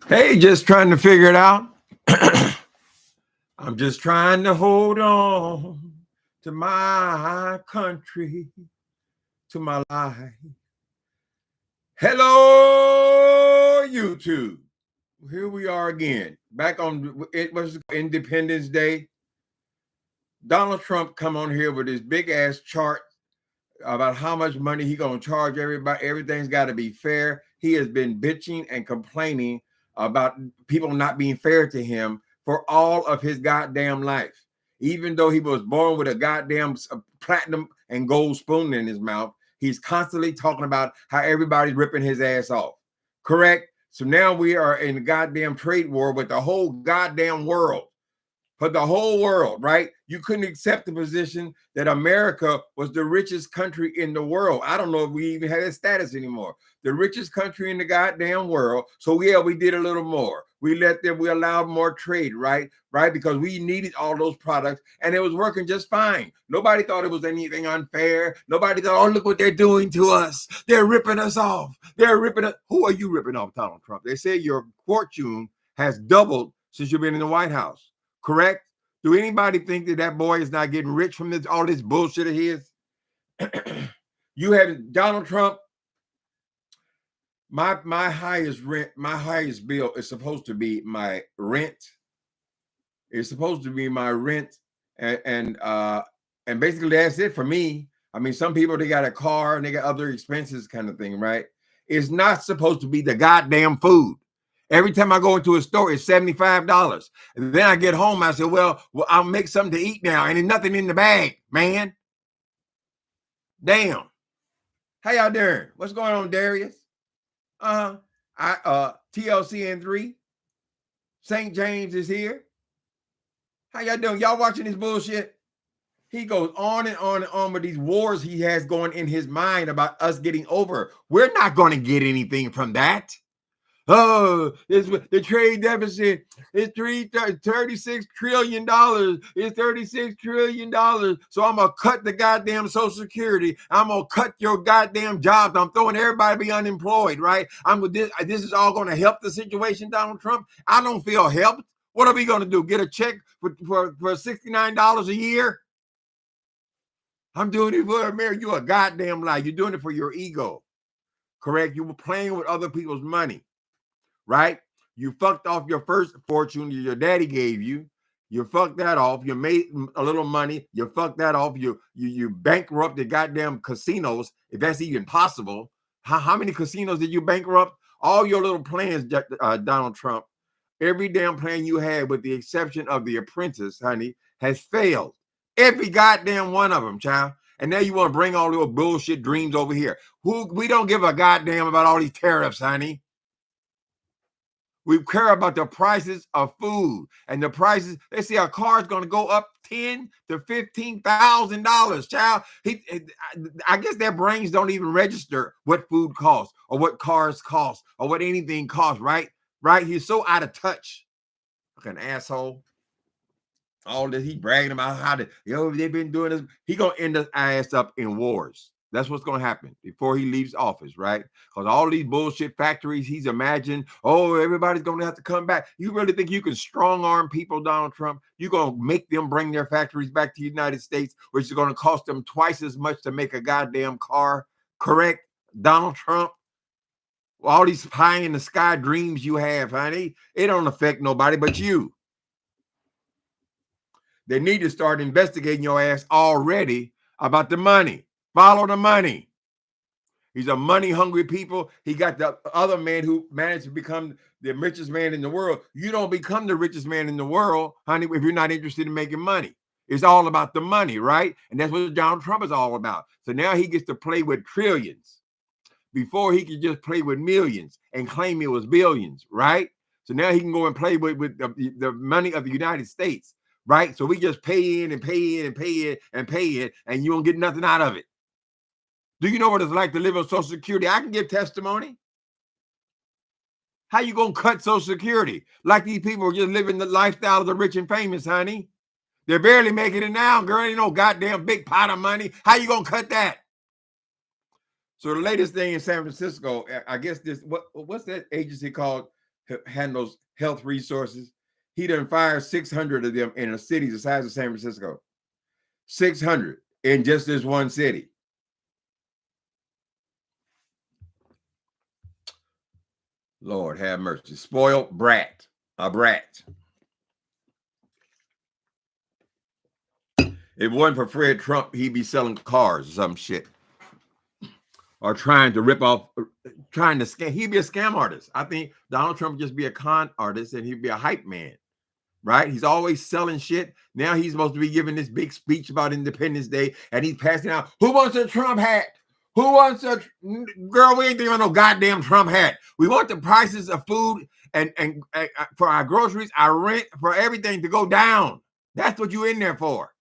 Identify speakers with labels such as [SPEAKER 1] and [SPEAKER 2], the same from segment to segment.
[SPEAKER 1] Hey, just trying to figure it out. I'm just trying to hold on to my country, to my life. Hello, YouTube. Here we are again. Back on it was Independence Day. Donald Trump come on here with his big ass chart about how much money he gonna charge everybody. Everything's got to be fair. He has been bitching and complaining about people not being fair to him for all of his goddamn life. Even though he was born with a goddamn platinum and gold spoon in his mouth, he's constantly talking about how everybody's ripping his ass off. Correct? So now we are in a goddamn trade war with the whole goddamn world. For the whole world, right? You couldn't accept the position that America was the richest country in the world. I don't know if we even had that status anymore. The richest country in the goddamn world. So yeah, we did a little more. We allowed more trade, right? Right? Because we needed all those products and it was working just fine. Nobody thought it was anything unfair. Nobody thought, oh, look what they're doing to us. They're ripping us off. They're ripping us. Who are you ripping off, Donald Trump? They say your fortune has doubled since you've been in the White House. Correct? Do anybody think that that boy is not getting rich from this all this bullshit of his? You have Donald Trump. My highest rent, my highest bill is supposed to be my rent. It's supposed to be my rent, and basically that's it for me. I mean, some people they got a car and they got other expenses, kind of thing, right? It's not supposed to be the goddamn food. Every time I go into a store, it's $75. And then I get home, I say, well, I'll make something to eat now. And there's nothing in the bag, man. Damn. How y'all doing? What's going on, Darius? TLCN3. St. James is here. How y'all doing? Y'all watching this bullshit? He goes on and on and on with these wars he has going in his mind about us getting over. We're not going to get anything from that. Oh, the trade deficit is $36 trillion. It's $36 trillion. So I'm going to cut the goddamn Social Security. I'm going to cut your goddamn jobs. I'm throwing everybody be unemployed, right? This is all going to help the situation, Donald Trump. I don't feel helped. What are we going to do? Get a check for $69 a year? I'm doing it for America. You're a goddamn lie. You're doing it for your ego. Correct? You were playing with other people's money. Right? You fucked off your first fortune your daddy gave you. You fucked that off. You made a little money. You fucked that off. You bankrupted goddamn casinos, if that's even possible. How many casinos did you bankrupt? All your little plans, Donald Trump, every damn plan you had, with the exception of The Apprentice, honey, has failed. Every goddamn one of them, child. And now you want to bring all your bullshit dreams over here. We don't give a goddamn about all these tariffs, honey. We care about the prices of food and the prices. They say a car is going to go up $10,000 to $15,000, child. I guess their brains don't even register what food costs or what cars cost or what anything costs, right? Right? He's so out of touch. Like an asshole. All this, he bragging about how they've been doing this. He gonna end his ass up in wars. That's what's going to happen before he leaves office, right? Because all these bullshit factories he's imagined, oh, everybody's going to have to come back. You really think you can strong arm people, Donald Trump? You're going to make them bring their factories back to the United States, which is going to cost them twice as much to make a goddamn car, correct, Donald Trump? All these pie in the sky dreams you have, honey, it don't affect nobody but you. They need to start investigating your ass already about the money. Follow the money. He's a money-hungry people. He got the other man who managed to become the richest man in the world. You don't become the richest man in the world, honey, if you're not interested in making money. It's all about the money, right? And that's what Donald Trump is all about. So now he gets to play with trillions. Before, he could just play with millions and claim it was billions, right? So now he can go and play with the money of the United States, right? So we just pay in and pay in and pay in and pay in, and you don't get nothing out of it. Do you know what it's like to live on Social Security? I can give testimony. How you going to cut Social Security? Like these people are just living the lifestyle of the rich and famous, honey. They're barely making it now, girl. Ain't no goddamn big pot of money. How you going to cut that? So the latest thing in San Francisco, I guess what's that agency called? handles health resources. He done fired 600 of them in a city the size of San Francisco. 600 in just this one city. Lord have mercy. Spoiled brat. A brat. If it wasn't for Fred Trump, he'd be selling cars or some shit. Or trying to rip off, trying to scam. He'd be a scam artist. I think Donald Trump would just be a con artist and he'd be a hype man. Right? He's always selling shit. Now he's supposed to be giving this big speech about Independence Day and he's passing out, who wants a Trump hat? Who wants a girl? We ain't thinking no goddamn Trump hat. We want the prices of food and for our groceries, our rent, for everything to go down. That's what you in there for.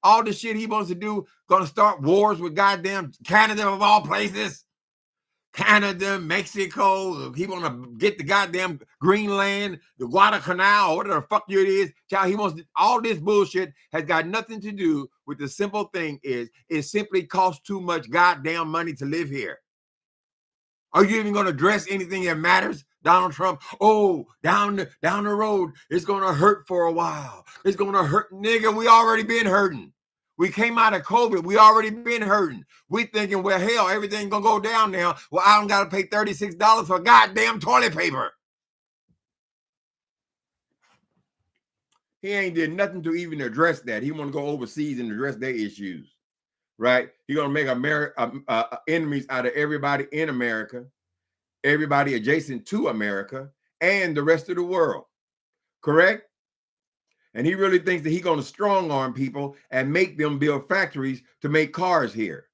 [SPEAKER 1] All the shit he wants to do, gonna start wars with goddamn Canada of all places. Canada, Mexico, he want to get the goddamn Greenland, the Guadalcanal, whatever the fuck it is. Child, he wants to, all this bullshit has got nothing to do with the simple thing is it simply costs too much goddamn money to live here. Are you even going to address anything that matters, Donald Trump? Oh, down the road, it's going to hurt for a while. It's going to hurt, nigga. We already been hurting. We came out of COVID. We already been hurting. We thinking, well, hell, everything gonna go down now. Well, I don't gotta pay $36 for goddamn toilet paper. He ain't did nothing to even address that. He want to go overseas and address their issues, right? He gonna make enemies out of everybody in America, everybody adjacent to America, and the rest of the world. Correct? And he really thinks that he's going to strong arm people and make them build factories to make cars here.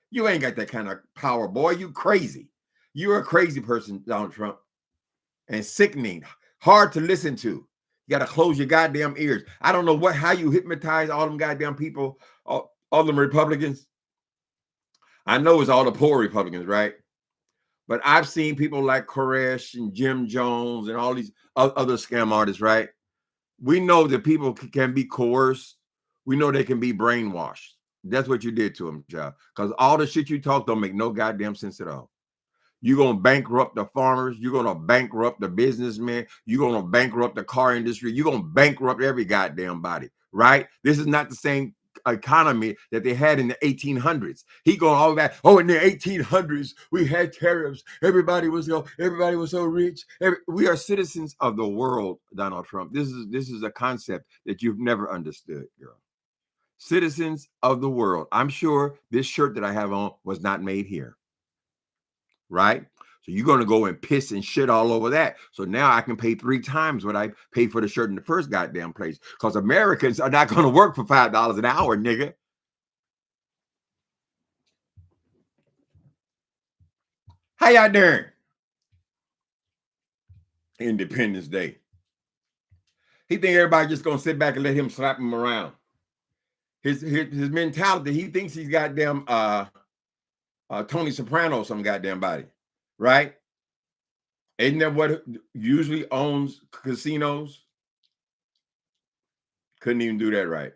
[SPEAKER 1] You ain't got that kind of power, boy. You crazy. You're a crazy person, Donald Trump. And sickening. Hard to listen to. You got to close your goddamn ears. I don't know how you hypnotize all them goddamn people, all them Republicans. I know it's all the poor Republicans, right? But I've seen people like Koresh and Jim Jones and all these other scam artists, right? We know that people can be coerced. We know they can be brainwashed. That's what you did to them, child. Because all the shit you talk don't make no goddamn sense at all. You're going to bankrupt the farmers. You're going to bankrupt the businessmen. You're going to bankrupt the car industry. You're going to bankrupt every goddamn body, right? This is not the same economy that they had in the 1800s. He going all back. Oh, in the 1800s, we had tariffs. Everybody was so rich. We are citizens of the world, Donald Trump. This is a concept that you've never understood, girl. Citizens of the world. I'm sure this shirt that I have on was not made here. Right? So you're going to go and piss and shit all over that. So now I can pay 3 times what I paid for the shirt in the first goddamn place. Because Americans are not going to work for $5 an hour, nigga. How y'all doing? Independence Day. He think everybody just going to sit back and let him slap him around. His mentality, he thinks he's goddamn Tony Soprano, some goddamn body, right? Isn't that what usually owns casinos? Couldn't even do that right.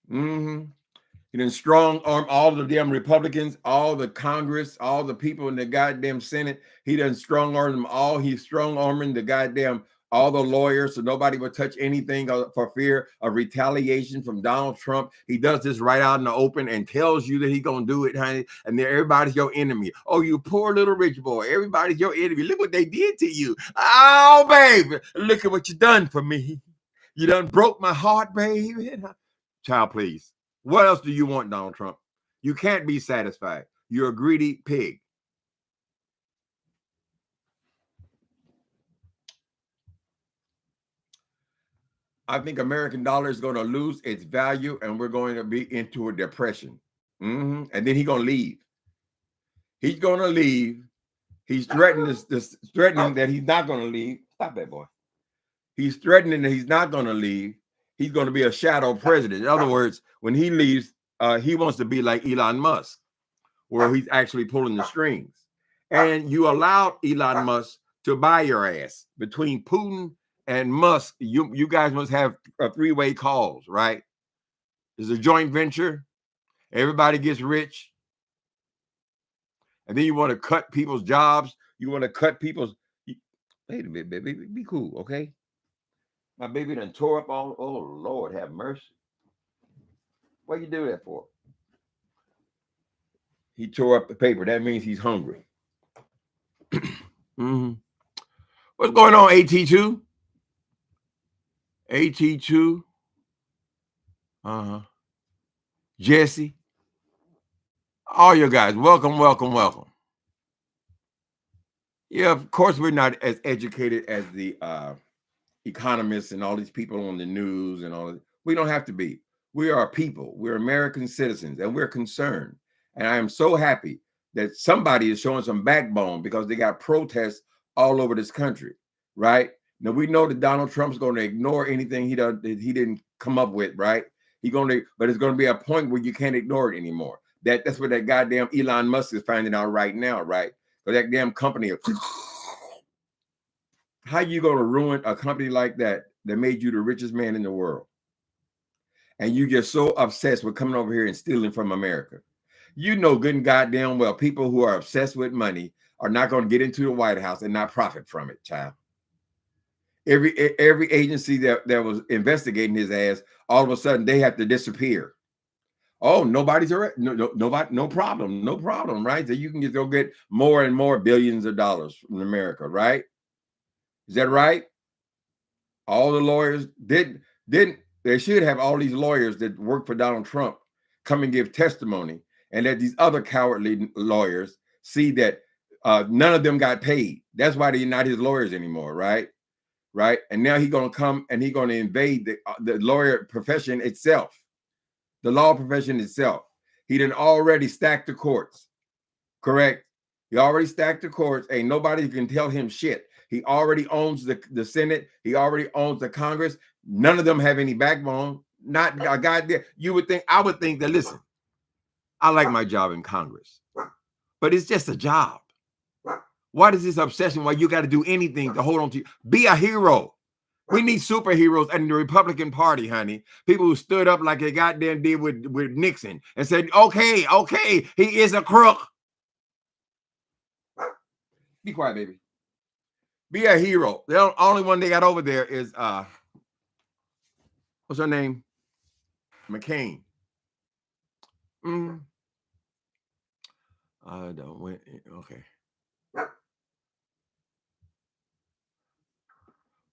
[SPEAKER 1] He done strong arm all the damn Republicans, all the Congress, all the people in the goddamn Senate. He done strong arm them all. He's strong arming the goddamn all the lawyers so nobody would touch anything for fear of retaliation from Donald Trump. He does this right out in the open and tells you that he's going to do it, honey. And then everybody's your enemy. Oh, you poor little rich boy. Everybody's your enemy. Look what they did to you. Oh, baby. Look at what you done for me. You done broke my heart, baby. Child, please. What else do you want, Donald Trump? You can't be satisfied. You're a greedy pig. I think American dollar is going to lose its value and we're going to be into a depression. And then he's going to leave. He's going to leave. He's threatening threatening that he's not going to leave. Stop that, boy. He's threatening that he's not going to leave. He's going to be a shadow president. In other words, when he leaves, he wants to be like Elon Musk, where he's actually pulling the strings. And you allowed Elon Musk to buy your ass. Between Putin and Musk, you guys must have a 3-way calls, right? It's a joint venture. Everybody gets rich. And then you want to cut people's jobs. You want to cut people's. Wait a minute, baby. Be cool, okay? My baby done tore up all. Oh, Lord, have mercy. What you do that for? He tore up the paper. That means he's hungry. Mm-hmm. What's going on, AT2? AT2. Uh-huh. Jesse. All you guys, welcome, welcome, welcome. Yeah, of course, we're not as educated as the economists and all these people on the news and all that. We don't have to be. We are people. We're American citizens, and we're concerned. And I am so happy that somebody is showing some backbone because they got protests all over this country, right? Now we know that Donald Trump's going to ignore anything he didn't come up with, right? But it's going to be a point where you can't ignore it anymore. That's what that goddamn Elon Musk is finding out right now, right? Because that damn company. How you going to ruin a company like that made you the richest man in the world? And you get so obsessed with coming over here and stealing from America. You know good and goddamn well people who are obsessed with money are not going to get into the White House and not profit from it, child. Every agency that was investigating his ass, all of a sudden they have to disappear. Oh, nobody's already, no problem, right? So you can just go get more and more billions of dollars from America, right? Is that right? All the lawyers didn't. They should have all these lawyers that work for Donald Trump come and give testimony, and let these other cowardly lawyers see that none of them got paid. That's why they're not his lawyers anymore, right? Right. And now he's going to come and he's going to invade the lawyer profession itself, the law profession itself. He done already stacked the courts. Correct. He already stacked the courts. Ain't nobody can tell him shit. He already owns the Senate. He already owns the Congress. None of them have any backbone. Not a goddamn. I would think that, listen, I like my job in Congress, but it's just a job. What is this obsession why you got to do anything to hold on to you? Be a hero. We need superheroes in the Republican Party, honey. People who stood up like they goddamn did with Nixon and said, okay, he is a crook. Be quiet, baby. Be a hero. The only one they got over there is what's her name? McCain. I don't win. Okay.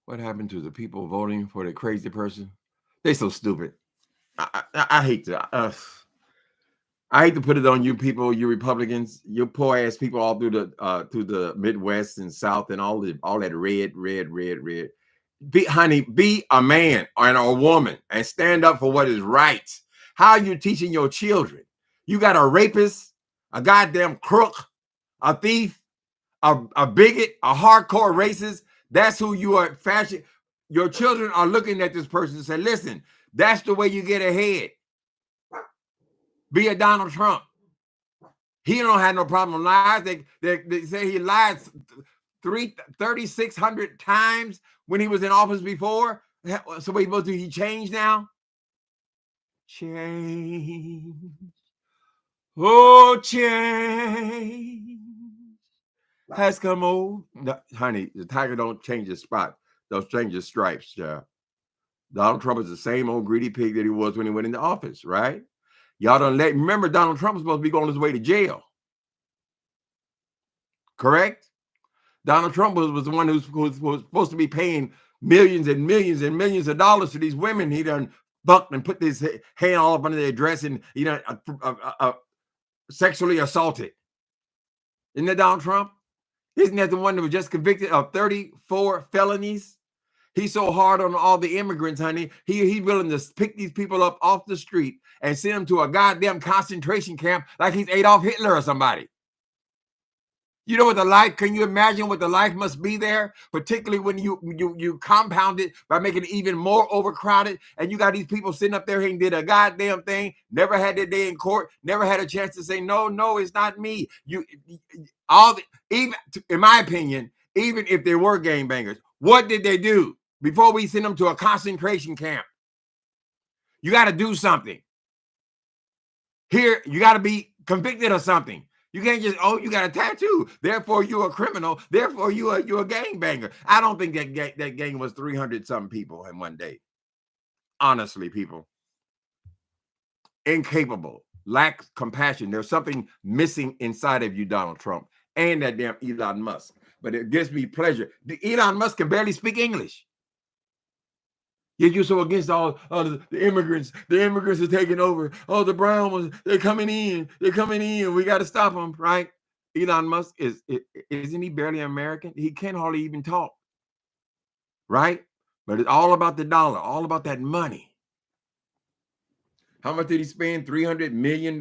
[SPEAKER 1] What happened to the people voting for the crazy person? They so stupid. I hate to. I hate to put it on you people, you Republicans, you poor ass people all through the Midwest and South and all that red. Be a man and a woman and stand up for what is right. How are you teaching your children? You got a rapist, a goddamn crook, a thief, a bigot, a hardcore racist. That's who you are. Fashion. Your children are looking at this person and say, listen, that's the way you get ahead. Be a Donald Trump. He don't have no problem lying. They say he lied 3,600 times when he was in office before. So what he supposed to do? He changed now? Change. Oh, change has come over. No, honey, the tiger don't change his spot. Don't change his stripes, yeah. Donald Trump is the same old greedy pig that he was when he went into office, right? Y'all don't remember Donald Trump was supposed to be going his way to jail. Correct? Donald Trump was the one who was supposed to be paying millions and millions and millions of dollars to these women. He done bucked and put his hand all up under their dress and sexually assaulted. Isn't that Donald Trump? Isn't that the one that was just convicted of 34 felonies? He's so hard on all the immigrants, honey. He's willing to pick these people up off the street and send them to a goddamn concentration camp like he's Adolf Hitler or somebody. You know what the life, can you imagine what the life must be there? Particularly when you compound it by making it even more overcrowded, and you got these people sitting up there and did a goddamn thing, never had their day in court, never had a chance to say, no, it's not me. Even in my opinion, even if they were gangbangers, what did they do before we send them to a concentration camp? You got to do something. Here, you got to be convicted of something. You can't just, oh, you got a tattoo, therefore you're a criminal, therefore you're a gangbanger. I don't think that gang was 300 something people in one day. Honestly, people. Incapable, lacks compassion. There's something missing inside of you, Donald Trump, and that damn Elon Musk. But it gives me pleasure. Elon Musk can barely speak English. Yet you're so against all the immigrants. The immigrants are taking over. Oh, the brown ones, they're coming in. They're coming in. We got to stop them, right? Elon Musk isn't he barely American? He can't hardly even talk, right? But it's all about the dollar, all about that money. How much did he spend? $300 million?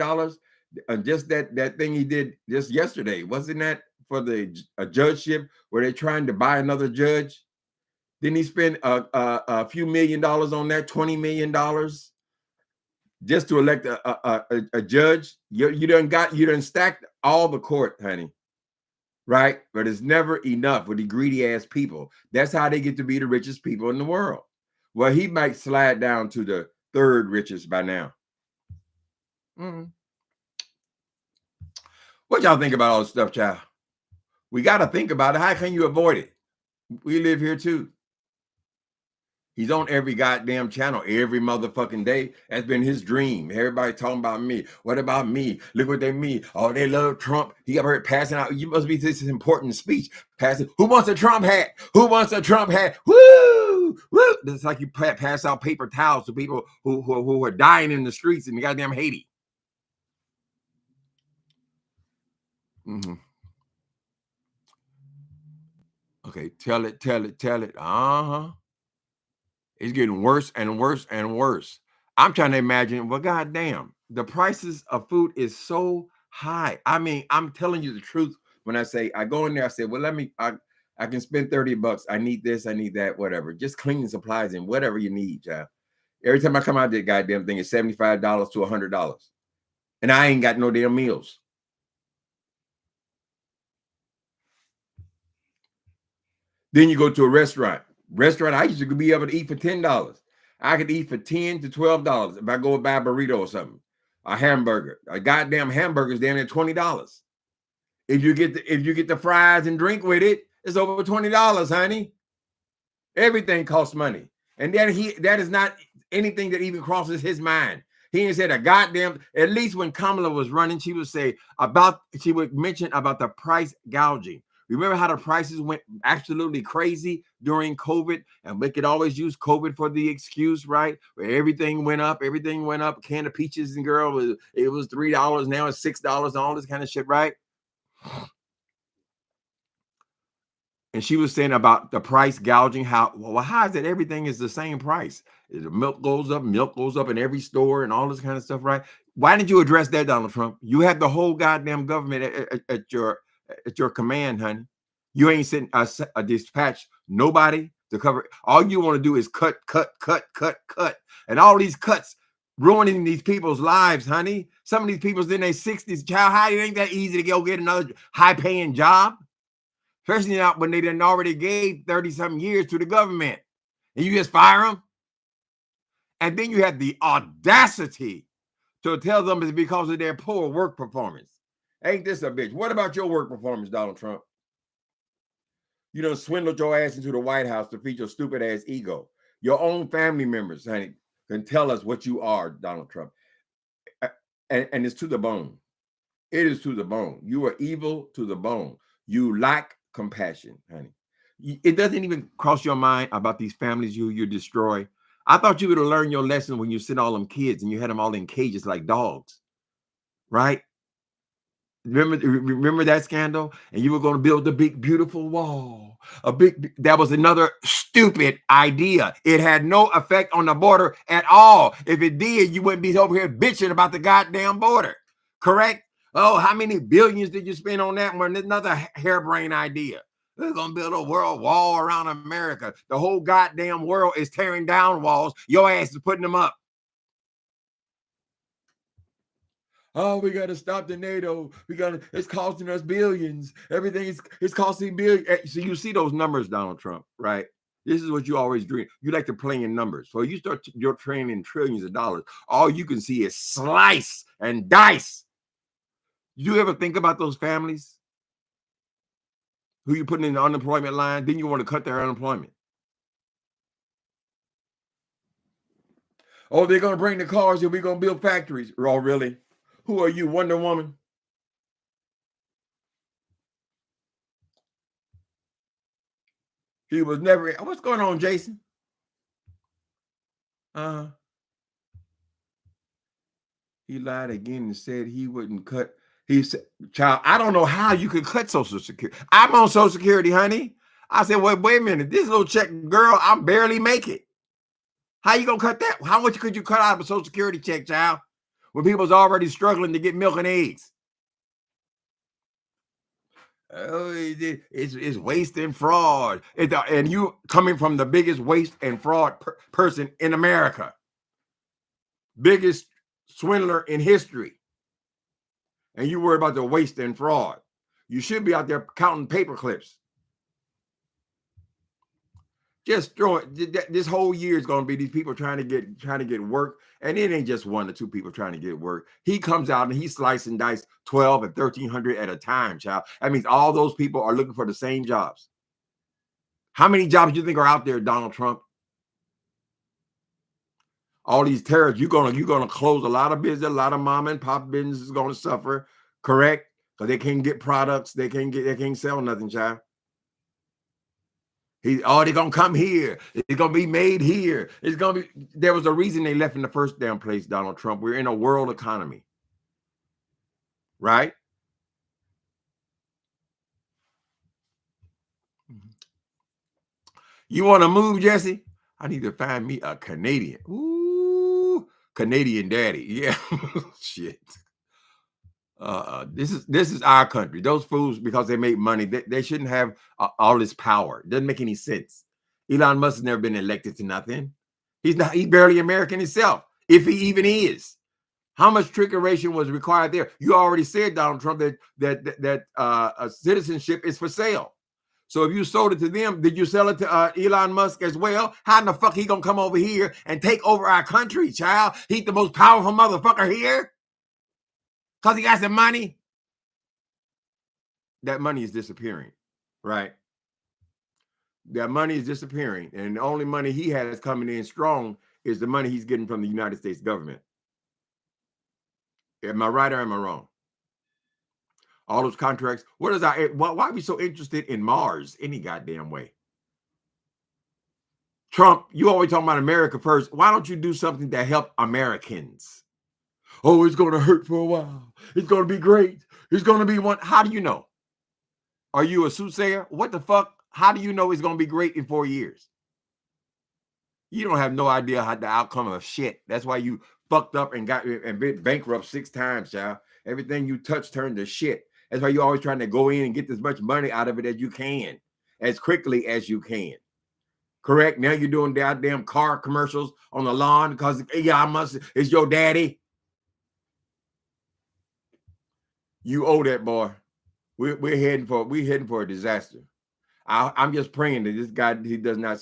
[SPEAKER 1] Just that thing he did just yesterday. Wasn't that for the judgeship where they're trying to buy another judge? Didn't he spend a few $1 million on that? $20 million just to elect a judge? You done stacked all the court, honey, right? But it's never enough with the greedy ass people. That's how they get to be the richest people in the world. Well, he might slide down to the third richest by now. What y'all think about all this stuff, child? We got to think about it. How can you avoid it? We live here too. He's on every goddamn channel every motherfucking day. That's been his dream. Everybody talking about me. What about me? Look what they mean. Oh, they love Trump. He got heard passing out. You must be this important speech. Passing. Who wants a Trump hat? Who wants a Trump hat? Woo! Woo! It's like you pass out paper towels to people who are dying in the streets in goddamn Haiti. Okay, tell it. It's getting worse and worse and worse. I'm trying to imagine, well, goddamn, the prices of food is so high. I mean, I'm telling you the truth when I say, I go in there, I say, well, I can spend $30. I need this, I need that, whatever. Just cleaning supplies and whatever you need, child. Every time I come out, that goddamn thing is $75 to $100. And I ain't got no damn meals. Then you go to a restaurant. I used to be able to eat for $10. I could eat for $10 to $12 if I go buy a burrito or something, a hamburger. A goddamn hamburger is damn near $20. If you get the fries and drink with it, it's over $20, honey. Everything costs money, and that is not anything that even crosses his mind. He ain't said a goddamn. At least when Kamala was running, she would mention about the price gouging. Remember how the prices went absolutely crazy during COVID, and we could always use COVID for the excuse, right? Where everything went up. A can of peaches and girl, it was $3. Now it's $6. All this kind of shit, right? And she was saying about the price gouging. How is it everything is the same price? The milk goes up in every store and all this kind of stuff, right? Why didn't you address that, Donald Trump? You have the whole goddamn government at your command, honey. You ain't sent a dispatch nobody to cover. All you want to do is cut. And all these cuts ruining these people's lives, honey. Some of these people's in their 60s. Child, how do you think that easy to go get another high-paying job? Especially not when they done already gave 30-something years to the government. And you just fire them? And then you have the audacity to tell them it's because of their poor work performance. Ain't this a bitch? What about your work performance, Donald Trump? You done swindled your ass into the White House to feed your stupid ass ego. Your own family members, honey, can tell us what you are, Donald Trump. And it's to the bone. It is to the bone. You are evil to the bone. You lack compassion, honey. It doesn't even cross your mind about these families you destroy. I thought you would have learned your lesson when you sent all them kids and you had them all in cages like dogs, right? Remember that scandal? And you were going to build the big, beautiful wall. That was another stupid idea. It had no effect on the border at all. If it did, you wouldn't be over here bitching about the goddamn border. Correct? Oh, how many billions did you spend on that one? Another harebrained idea. They're going to build a world wall around America. The whole goddamn world is tearing down walls. Your ass is putting them up. Oh, we got to stop the NATO. It's costing us billions. Everything is costing billions. So you see those numbers, Donald Trump, right? This is what you always dream. You like to play in numbers. So you start your training in trillions of dollars. All you can see is slice and dice. You ever think about those families who you putting in the unemployment line? Then you want to cut their unemployment. Oh, they're going to bring the cars and we're going to build factories. Oh, really? Who are you, Wonder Woman? He was never. What's going on, Jason? He lied again and said he wouldn't cut. He said, child, I don't know how you could cut Social Security. I'm on Social Security, honey. I said, well, wait a minute. This little check, girl, I barely make it. How you going to cut that? How much could you cut out of a Social Security check, child, when people's already struggling to get milk and eggs? Oh, it's waste and fraud. And you coming from the biggest waste and fraud person in America. Biggest swindler in history. And you worry about the waste and fraud. You should be out there counting paper clips. Just throw it. This whole year is going to be these people trying to get work, and it ain't just 1 or 2 people trying to get work. He comes out and he's slicing dice 12 and 1,300 at a time, child. That means all those people are looking for the same jobs. How many jobs do you think are out there, Donald Trump? All these tariffs, you're gonna close a lot of business, a lot of mom and pop businesses is gonna suffer, correct? Because they can't get products, they can't sell nothing, child. They're gonna come here. It's gonna be made here. It's gonna be. There was a reason they left in the first damn place, Donald Trump. We're in a world economy, right? You want to move, Jesse? I need to find me a Canadian. Ooh, Canadian daddy. Yeah, shit. This is our country. Those fools, because they make money, they shouldn't have all this power. It doesn't make any sense. Elon Musk has never been elected to nothing. He's barely American himself, if he even is. How much trickeration was required there? You already said, Donald Trump, that citizenship is for sale. So if you sold it to them, did you sell it to Elon Musk as well? How in the fuck he gonna come over here and take over our country, child? He's the most powerful motherfucker here because he got some money. That money is disappearing, right? That money is disappearing, and the only money he has coming in strong is the money he's getting from the United States government. Am I right or am I wrong? All those contracts. Why are we so interested in Mars any goddamn way? Trump, you always talking about America first. Why don't you do something to help Americans? Oh, it's going to hurt for a while. It's going to be great. It's going to be one. How do you know? Are you a soothsayer? What the fuck? How do you know it's going to be great in 4 years? You don't have no idea how the outcome of shit. That's why you fucked up and been bankrupt 6 times, child. Everything you touch turned to shit. That's why you're always trying to go in and get as much money out of it as you can, as quickly as you can. Correct? Now you're doing goddamn car commercials on the lawn because it's your daddy. You owe that, boy. We're heading for a disaster. I'm just praying that this guy, he does not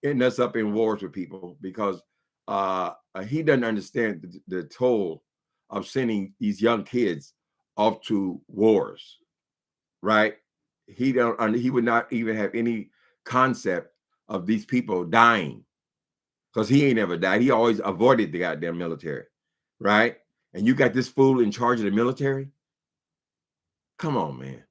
[SPEAKER 1] end us up in wars with people, because he doesn't understand the toll of sending these young kids off to wars, right? He would not even have any concept of these people dying, because he ain't ever died. He always avoided the goddamn military, right? And you got this fool in charge of the military? Come on, man.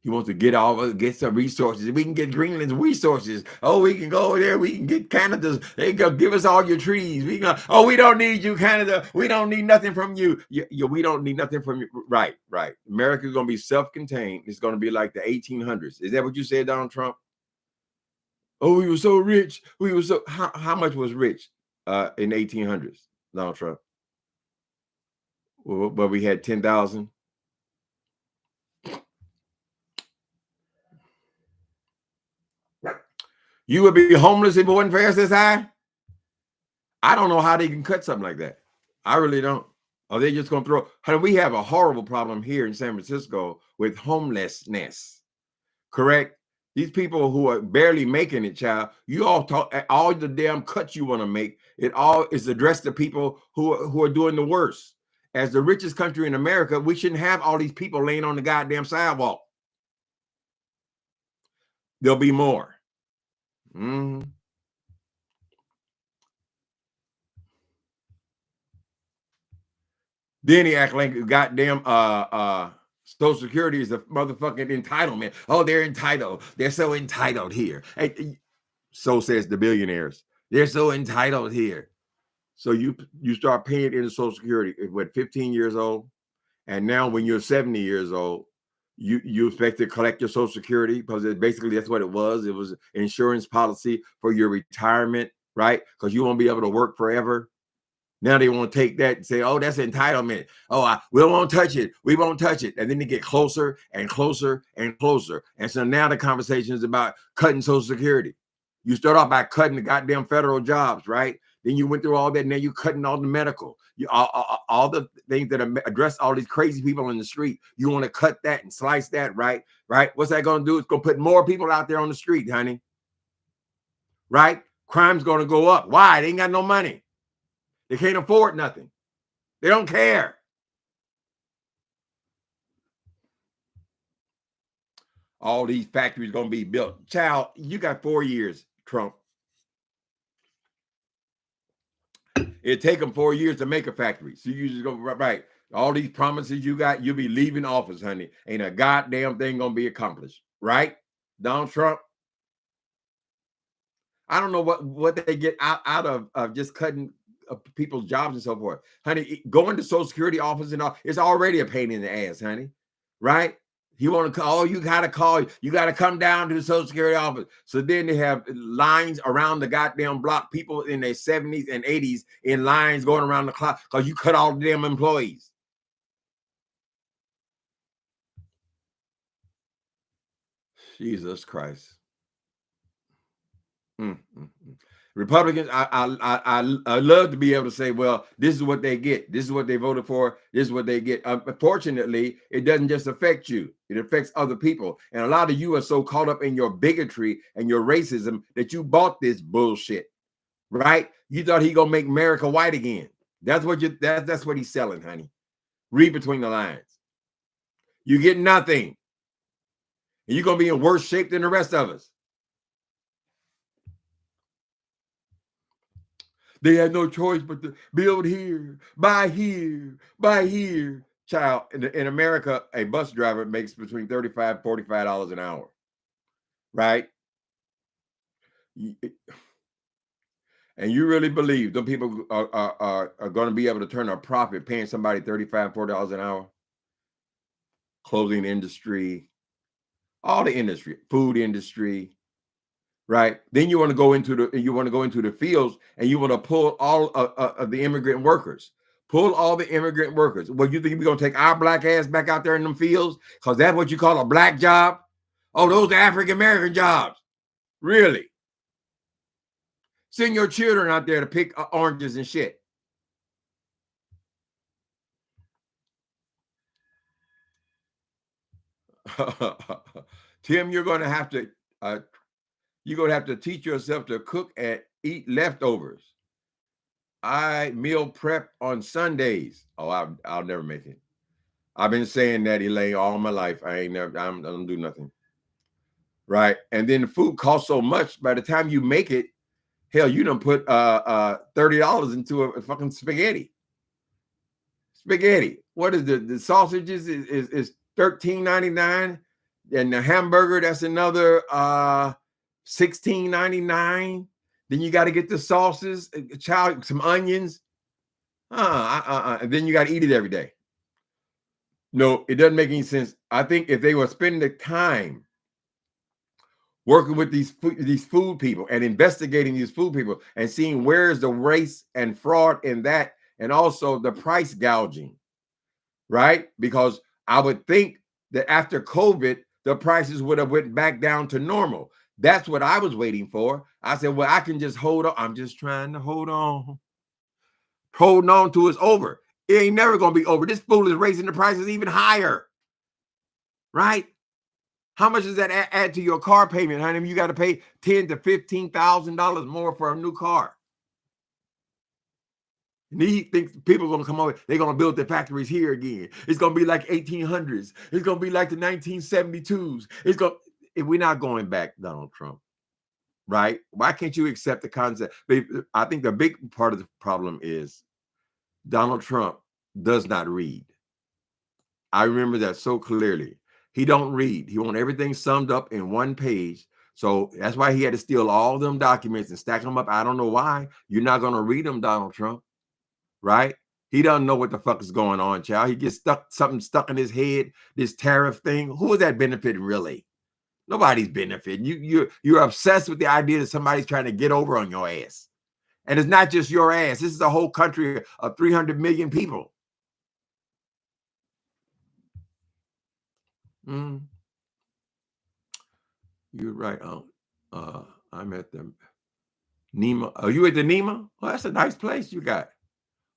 [SPEAKER 1] He wants to get some resources. We can get Greenland's resources. Oh, we can go over there. We can get Canada's. They go give us all your trees. We don't need you, Canada. We don't need nothing from you. We don't need nothing from you. Right. America's going to be self-contained. It's going to be like the 1800s. Is that what you said, Donald Trump? Oh, we were so rich. We were so. How much was rich in 1800s, Donald Trump? Well, but we had 10,000. You would be homeless if it wasn't for SSI? I don't know how they can cut something like that. I really don't. Are they just going to throw? Honey, we have a horrible problem here in San Francisco with homelessness. Correct? These people who are barely making it, child, you all talk all the damn cuts you want to make. It all is addressed to people who are doing the worst. As the richest country in America, we shouldn't have all these people laying on the goddamn sidewalk. There'll be more. Mm-hmm. Then he act like goddamn Social Security is a motherfucking entitlement. Oh, they're entitled. They're so entitled here. Hey, so says the billionaires. They're so entitled here. So you start paying into Social Security at 15 years old, and now when you're 70 years old, you expect to collect your Social Security because basically that's what it was. It was insurance policy for your retirement, right? Because you won't be able to work forever. Now they want to take that and say, oh, that's entitlement. Oh, we won't touch it. We won't touch it. And then they get closer and closer and closer. And so now the conversation is about cutting Social Security. You start off by cutting the goddamn federal jobs, right? Then you went through all that, and now you're cutting all the medical. All the things that address all these crazy people in the street. You want to cut that and slice that, right? Right? What's that going to do? It's going to put more people out there on the street, honey. Right? Crime's going to go up. Why? They ain't got no money. They can't afford nothing. They don't care. All these factories going to be built. Child, you got 4 years, Trump. It'd take them 4 years to make a factory. So you just go, right. All these promises you got, you'll be leaving office, honey. Ain't a goddamn thing going to be accomplished. Right? Donald Trump. I don't know what they get out of just cutting people's jobs and so forth. Honey, going to Social Security office and all, it's already a pain in the ass, honey. Right? You want to call, you got to come down to the Social Security office. So then they have lines around the goddamn block, people in their 70s and 80s in lines going around the clock because you cut all the damn employees. Jesus Christ. Republicans, I love to be able to say, well, this is what they get. This is what they voted for. This is what they get. Unfortunately, it doesn't just affect you. It affects other people. And a lot of you are so caught up in your bigotry and your racism that you bought this bullshit, right? You thought he gonna make America white again. That's what that's what he's selling, honey. Read between the lines. You get nothing. And you're gonna be in worse shape than the rest of us. They had no choice but to build here, buy here, buy here. Child, in America, a bus driver makes between $35 and $45 an hour, right? And you really believe those people are going to be able to turn a profit paying somebody $35, $40 an hour? Clothing industry, all the industry, food industry, right? Then you want to go into the fields and you want to pull all of the immigrant workers. Pull all the immigrant workers. Well, you think we're going to take our black ass back out there in them fields? Because that's what you call a black job? Oh, those are African-American jobs. Really? Send your children out there to pick oranges and shit. Tim, you're going to have to teach yourself to cook and eat leftovers. I meal prep on Sundays. Oh, I'll never make it. I've been saying that, Elaine, all my life. I don't do nothing. Right. And then the food costs so much. By the time you make it, hell, you done put $30 into a fucking spaghetti. Spaghetti. What is the sausages is $13.99. And the hamburger, that's another $16.99. Then you got to get the sauces, some onions. And then you got to eat it every day. No, it doesn't make any sense. I think if they were spending the time working with these food people and investigating these food people and seeing where is the race and fraud in that, and also the price gouging, right? Because I would think that after COVID, the prices would have went back down to normal. That's what I was waiting for. I said, well, I can just hold on. I'm just trying to hold on. Holding on to it's over. It ain't never going to be over. This fool is raising the prices even higher. Right? How much does that add to your car payment, honey? You got to pay $10,000 to $15,000 more for a new car. And he thinks people are going to come over. They're going to build their factories here again. It's going to be like 1800s. It's going to be like the 1972s. We're not going back, Donald Trump. Right? Why can't you accept the concept? I think the big part of the problem is Donald Trump does not read. I remember that so clearly. He don't read. He wants everything summed up in one page. So that's why he had to steal all them documents and stack them up. I don't know why. You're not going to read them, Donald Trump. Right? He doesn't know what the fuck is going on, child. He gets something stuck in his head, this tariff thing. Who is that benefiting really? Nobody's benefiting. You're obsessed with the idea that somebody's trying to get over on your ass. And it's not just your ass. This is a whole country of 300 million people. You're right. I'm at the Nema. Are you at the Nema? Well, that's a nice place you got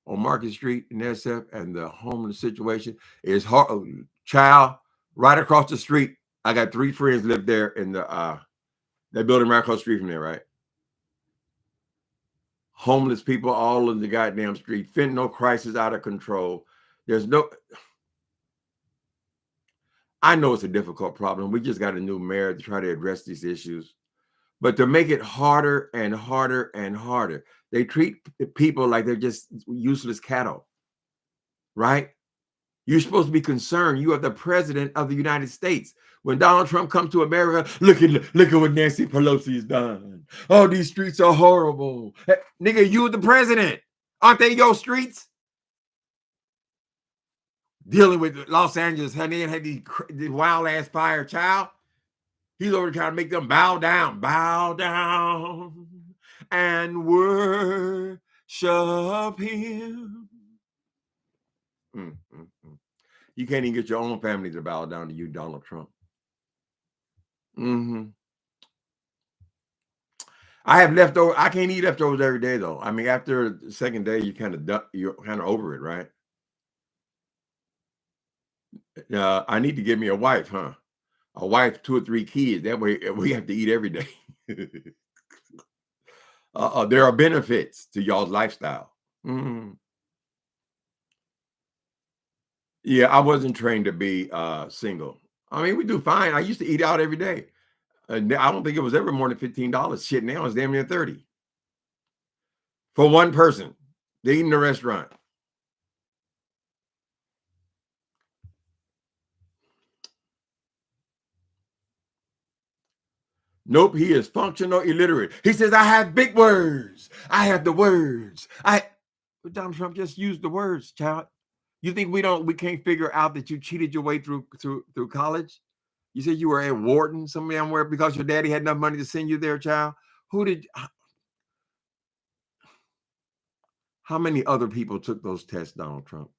[SPEAKER 1] on Market Street in SF, and the homeless situation is hard. Child, right across the street. I got 3 friends live there in the that building right across the street from there, right? Homeless people all in the goddamn street. Fentanyl crisis out of control. I know it's a difficult problem. We just got a new mayor to try to address these issues. But to make it harder and harder and harder, they treat people like they're just useless cattle, right? You're supposed to be concerned. You are the president of the United States. When Donald Trump comes to America, look at what Nancy Pelosi's done. Oh, these streets are horrible. Hey, nigga, you the president. Aren't they your streets? Dealing with Los Angeles, honey, and had these wild ass fire, child. He's over trying to make them bow down and worship him. You can't even get your own family to bow down to you, Donald Trump. I have leftovers. I can't eat leftovers every day, though. I mean, after the second day, you're kind of over it, right? I need to get me a wife, huh? A wife, 2 or 3 kids. That way we have to eat every day. There are benefits to y'all's lifestyle. Yeah, I wasn't trained to be single. I mean, we do fine. I used to eat out every day. I don't think it was ever more than $15. Shit, now it's damn near 30 for one person. They eat in a restaurant. Nope, he is functional illiterate. He says, I have big words. I have the words. But Donald Trump just used the words, child. You think we can't figure out that you cheated your way through college? You said you were at Wharton somewhere because your daddy had enough money to send you there, child. How many other people took those tests, Donald Trump?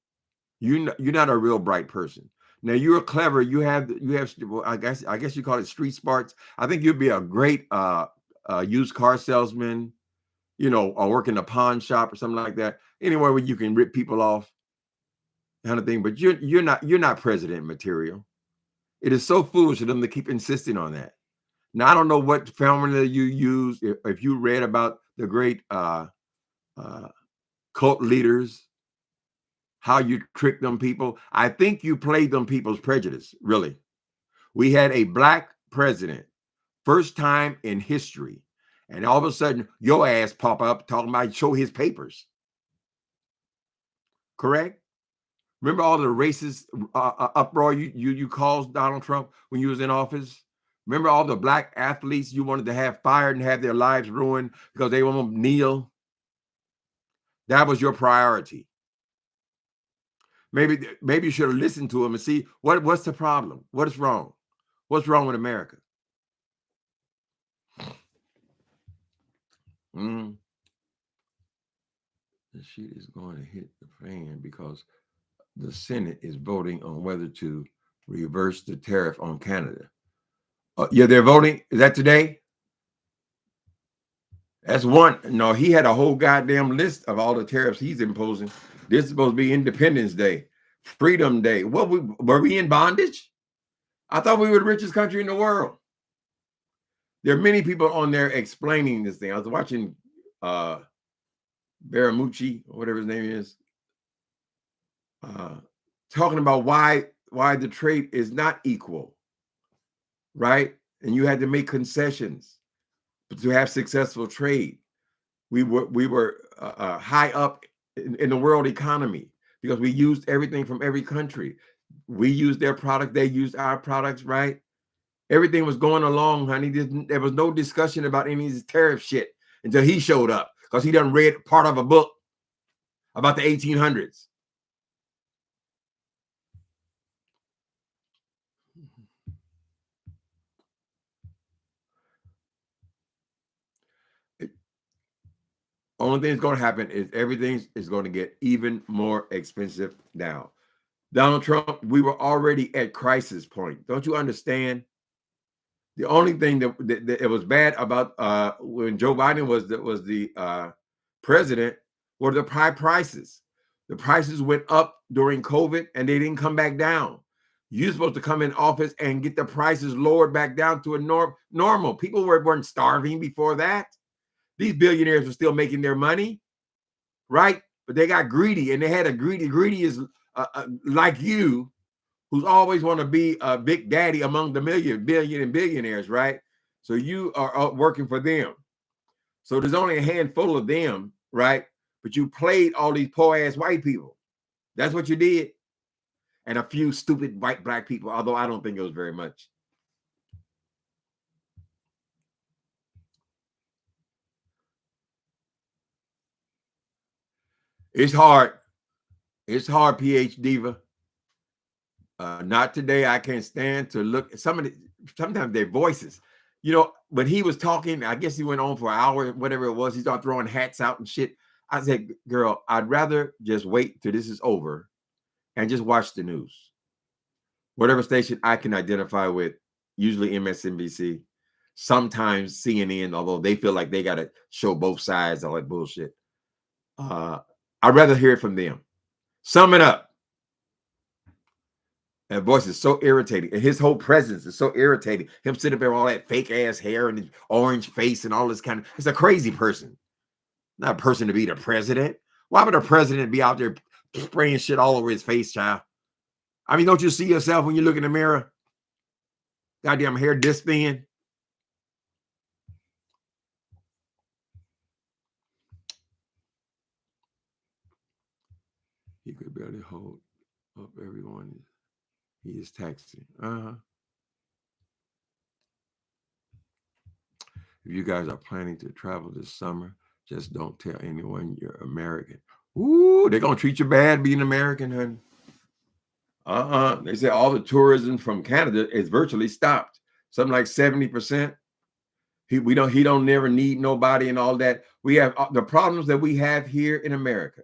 [SPEAKER 1] You're not a real bright person. Now you're clever. You have. Well, I guess you call it street smarts. I think you'd be a great used car salesman, or work in a pawn shop or something like that. Anywhere where you can rip people off, kind of thing. But you're not president material. It is so foolish of them to keep insisting on that. Now I don't know what formula you use. If you read about the great cult leaders, how you trick them people. I think you played them people's prejudice, really. We had a black president, first time in history, and all of a sudden your ass pop up talking about show his papers. Correct? Remember all the racist uproar you caused Donald Trump when you was in office? Remember all the black athletes you wanted to have fired and have their lives ruined because they won't kneel? That was your priority. Maybe you should have listened to him and see what's the problem. What is wrong? What's wrong with America? The shit is going to hit the fan because the Senate is voting on whether to reverse the tariff on Canada. Yeah, they're voting. Is that today? That's one. No, he had a whole goddamn list of all the tariffs he's imposing. This is supposed to be Independence Day, Freedom Day. Were we in bondage? I thought we were the richest country in the world. There are many people on there explaining this thing. I was watching Baramucci, or whatever his name is, talking about why the trade is not equal, right? And you had to make concessions to have successful trade. We were high up in the world economy because we used everything from every country. We used their product, they used our products, right? Everything was going along, honey. There was no discussion about any of this tariff shit until he showed up, because he done read part of a book about the 1800s. Only thing that's going to happen is everything is going to get even more expensive now. Donald Trump, we were already at crisis point. Don't you understand? The only thing that it was bad about when Joe Biden was the president were the high prices. The prices went up during COVID and they didn't come back down. You're supposed to come in office and get the prices lowered back down to a normal. People weren't starving before that. These billionaires were still making their money, right? But they got greedy, and they had a greedy is like you, who's always want to be a big daddy among the billion and billionaires, right? So you are working for them. So there's only a handful of them, right? But you played all these poor ass white people. That's what you did. And a few stupid white black people, although I don't think it was very much. It's hard. It's hard, PH Diva. Not today. I can't stand to look at sometimes their voices. You know, when he was talking, I guess he went on for an hour, whatever it was. He started throwing hats out and shit. I said, girl, I'd rather just wait till this is over and just watch the news. Whatever station I can identify with, usually MSNBC, sometimes CNN, although they feel like they got to show both sides, all that bullshit. I'd rather hear it from them. Sum it up. That voice is so irritating, and his whole presence is so irritating. Him sitting there with all that fake ass hair and his orange face and all this kind of, it's a crazy person. Not a person to be the president. Why would a president be out there spraying shit all over his face, child? I mean, don't you see yourself when you look in the mirror? Goddamn hair this thin. He could barely hold up everyone. He is taxing. If you guys are planning to travel this summer, just don't tell anyone you're American. Ooh, they're gonna treat you bad being American, honey. They say all the tourism from Canada is virtually stopped. Something like 70%. He don't never need nobody and all that. We have the problems that we have here in America.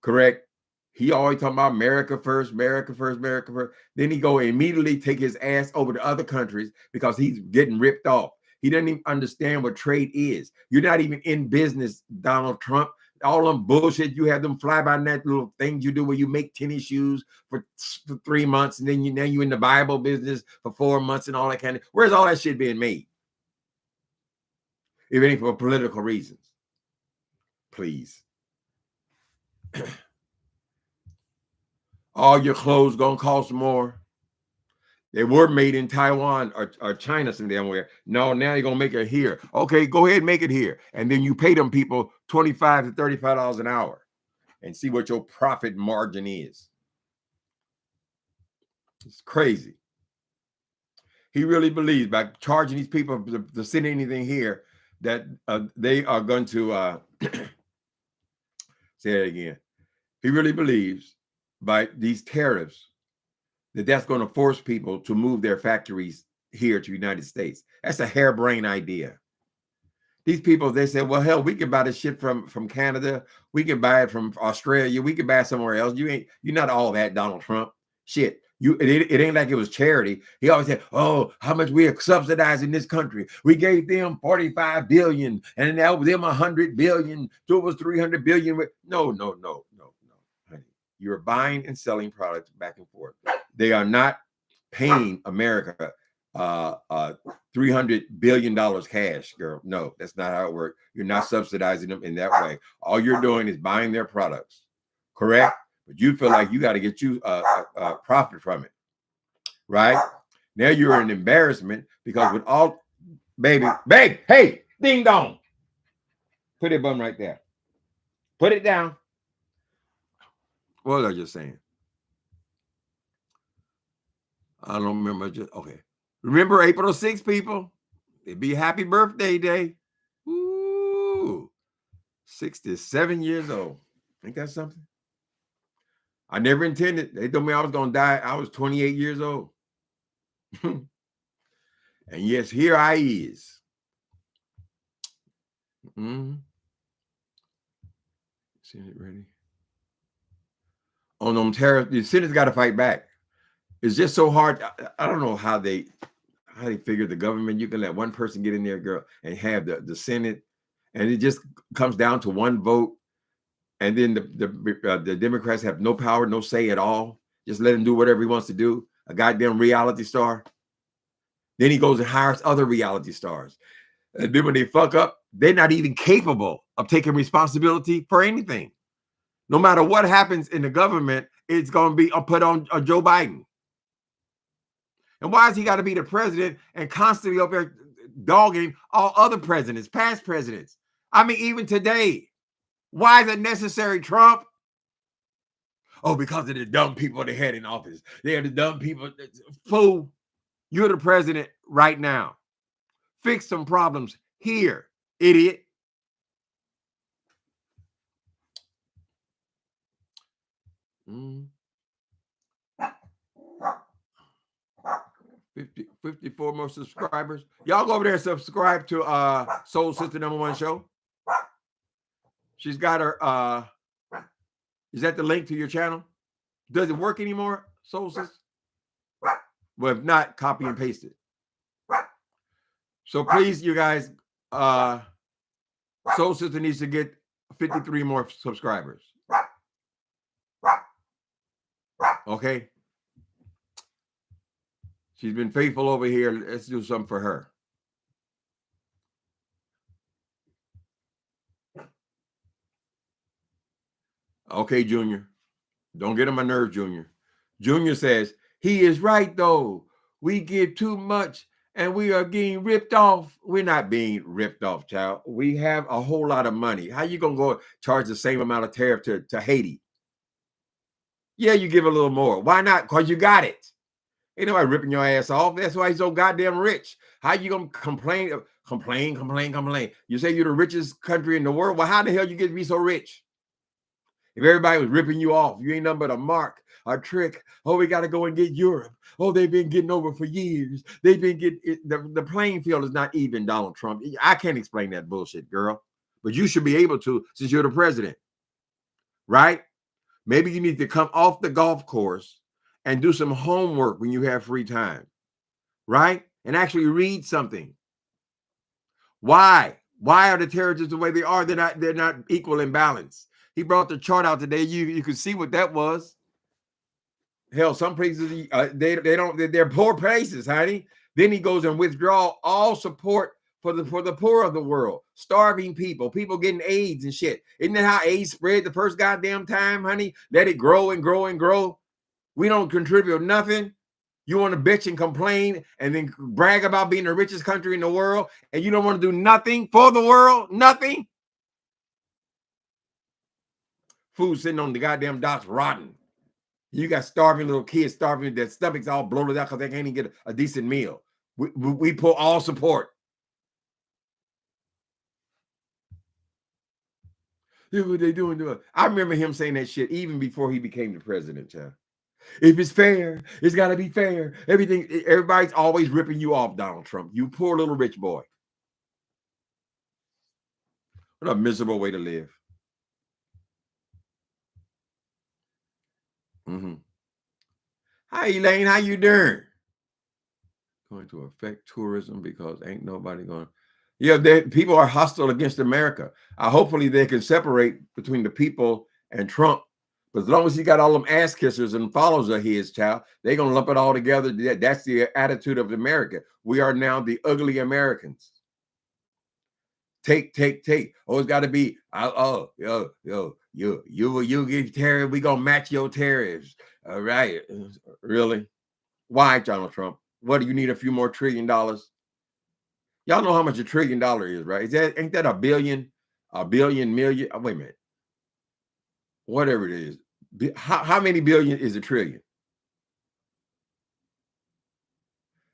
[SPEAKER 1] Correct. He always talking about America first, America first, America first. Then he go immediately take his ass over to other countries because he's getting ripped off. He doesn't even understand what trade is. You're not even in business, Donald Trump. All them bullshit, you have them fly by net little things you do where you make tennis shoes for 3 months, and then you in the Bible business for 4 months and all that kind of. Where's all that shit being made? If it ain't for political reasons, please. All your clothes gonna cost more. They were made in Taiwan or China somewhere. No, now you're gonna make it here. Okay, go ahead and make it here. And then you pay them people $25 to $35 an hour and see what your profit margin is. It's crazy. He really believes by charging these people to send anything here that they are going to say it again. He really believes by these tariffs that's going to force people to move their factories here to the United States. That's a harebrained idea. These people, they say, well, hell, we can buy this shit from Canada. We can buy it from Australia. We can buy it somewhere else. You're not all that, Donald Trump. Shit. It ain't like it was charity. He always said, oh, how much we are subsidizing this country. We gave them 45 billion and now them 100 billion. So it was 300 billion. No. Honey, you're buying and selling products back and forth. They are not paying America $300 billion cash, girl. No, that's not how it works. You're not subsidizing them in that way. All you're doing is buying their products, correct? But you feel like you got to get you a profit from it, right? Now you're an embarrassment because with all, babe, hey, ding dong. Put it bum right there. Put it down. What was I just saying? I don't remember. Okay. Remember April 6th, people? It'd be happy birthday day. Ooh, 67 years old. Ain't that something? I never intended. They told me I was going to die. I was 28 years old. And yes, here I is. Senate ready. On them tariffs, the Senate's got to fight back. It's just so hard. I don't know how they figure the government. You can let one person get in there, girl, and have the Senate, and it just comes down to one vote. And then the Democrats have no power, no say at all. Just let him do whatever he wants to do. A goddamn reality star. Then he goes and hires other reality stars. And then when they fuck up, they're not even capable of taking responsibility for anything. No matter what happens in the government, it's going to be put on Joe Biden. And why has he got to be the president and constantly up there dogging all other presidents, past presidents? I mean, even today. Why is it necessary, Trump? Oh, because of the dumb people they had in office. They're the dumb people. Fool, you're the president right now. Fix some problems here, idiot. Mm. 54 more subscribers. Y'all go over there and subscribe to Soul Sister #1 show. She's got her is that the link to your channel? Does it work anymore, Soul Sister? Well, if not, copy and paste it. So please, you guys, Soul Sister needs to get 53 more subscribers. Okay? She's been faithful over here. Let's do something for her. Okay, Junior. Don't get on my nerves, Junior. Junior says, he is right, though. We give too much and we are getting ripped off. We're not being ripped off, child. We have a whole lot of money. How you going to go charge the same amount of tariff to Haiti? Yeah, you give a little more. Why not? Because you got it. Ain't nobody ripping your ass off. That's why he's so goddamn rich. How you going to complain? You say you're the richest country in the world. Well, how the hell you get to be so rich? If everybody was ripping you off, you ain't nothing but a mark, a trick. Oh, we got to go and get Europe. Oh, they've been getting over for years. They've been getting the playing field is not even, Donald Trump. I can't explain that bullshit, girl. But you should be able to, since you're the president, right? Maybe you need to come off the golf course and do some homework when you have free time, right? And actually read something. Why? Why are the territories the way they are? They're not equal in balance. He brought the chart out today. You could see what that was. Hell, some places they're poor places, honey. Then he goes and withdraw all support for the poor of the world, starving people getting AIDS and shit. Isn't that how AIDS spread the first goddamn time, honey? Let it grow and grow and grow. We don't contribute nothing. You want to bitch and complain and then brag about being the richest country in the world, and you don't want to do nothing for the world, nothing. Food sitting on the goddamn docks rotting. You got starving little kids, starving, their stomachs all bloated out because they can't even get a decent meal. We pull all support. Look what they doing to us. I remember him saying that shit even before he became the president, child. If it's fair, it's got to be fair. Everybody's always ripping you off, Donald Trump. You poor little rich boy. What a miserable way to live. Hi, Elaine. How you doing? Going to affect tourism because ain't nobody going. Yeah, people are hostile against America. Hopefully they can separate between the people and Trump, But as long as he got all them ass kissers and followers of his, child, they're going to lump it all together. That's the attitude of America. We are now the ugly Americans. Take. Oh, it's got to be, you give tariff, we going to match your tariffs. All right. Really? Why, Donald Trump? What do you need a few more $1 trillion? Y'all know how much $1 trillion is, right? Ain't that a billion million? Oh, wait a minute. Whatever it is. How many billion is $1 trillion?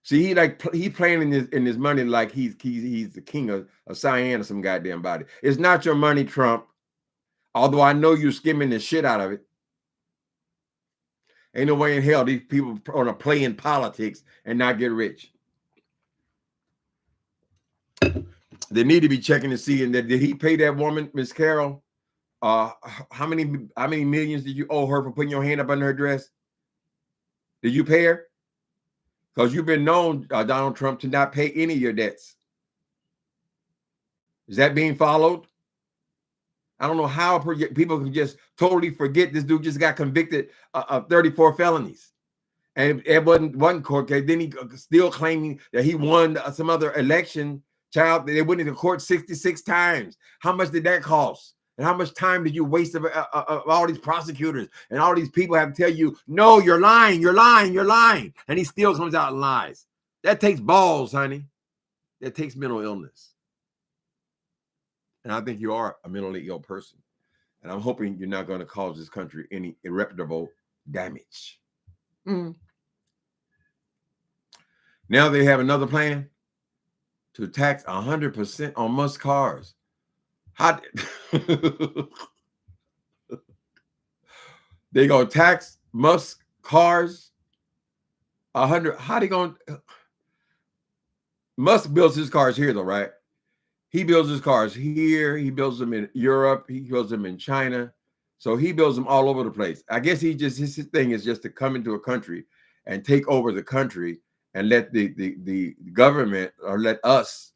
[SPEAKER 1] See, he playing in his money like he's the king of Cyan or some goddamn body. It's not your money, Trump. Although I know you're skimming the shit out of it. Ain't no way in hell these people want to play in politics and not get rich. They need to be checking to see. And did he pay that woman, Miss Carol? How many millions did you owe her for putting your hand up under her dress? Did you pay her? Because you've been known, Donald Trump, to not pay any of your debts. Is that being followed? I don't know how people can just totally forget this dude just got convicted of 34 felonies. And it wasn't one court case. Then he still claiming that he won some other election. Child, they went into court 66 times. How much did that cost? And how much time did you waste of all these prosecutors and all these people have to tell you, no, you're lying, you're lying, you're lying. And he still comes out and lies. That takes balls, honey. That takes mental illness. And I think you are a mentally ill person. And I'm hoping you're not going to cause this country any irreparable damage. Mm. Now they have another plan to tax 100% on Musk cars. How they gonna tax Musk cars 100? How they gonna? Musk builds his cars here, though, right? He builds his cars here. He builds them in Europe. He builds them in China. So he builds them all over the place. I guess his thing is just to come into a country and take over the country and let the government or let us